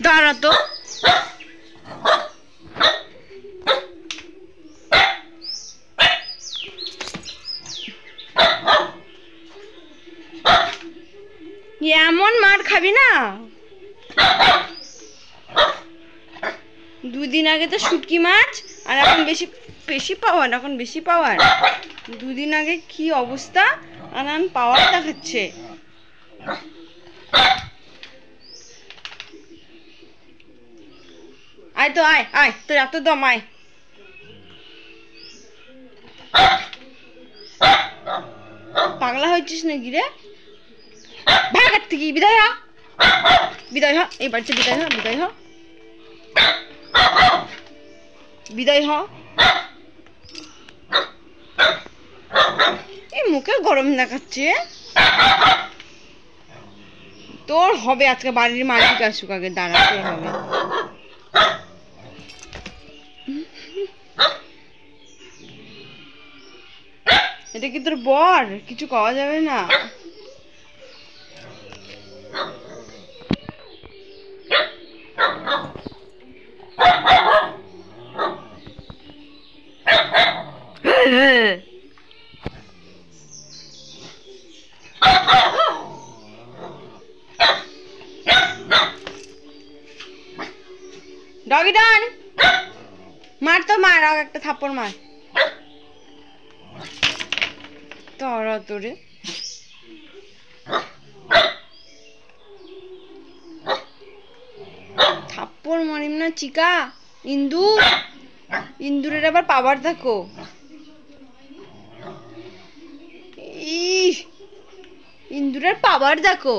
দাঁড়া তো। এমন মার খাবি না। দুদিন আগে তো শুটকি মাছ, আর এখন বেশি পাওয়ার, এখন বেশি পাওয়ার। দুদিন আগে কি অবস্থা, আর এখন পাওয়ার দেখাচ্ছে। আয় তো, আয় আয়, তোর এত দম, আয়। পাগলা হয়েছিস নাকি রে? ভাগার থেকে বিদায় হ, বিদায় হ, এই বাড়িতে বিদায় হ, বিদায় হ, বিদায় হ। এই মুখে গরম দেখাচ্ছে। তোর হবে আজকে, বাড়ির মালিক আসুক আগে, দাঁড়াতে হবে। এটা কি তোর বর? কিছু কওয়া যাবে না। ডগি ডন, মার তো, মার, আর একটা থাপ্পড় মার। তোরা তোরে থাপ্পড় মারিম না চিকা। ইন্দুরের আবার পাওয়ার দেখো। ইন্দুরের পাওয়ার দেখো।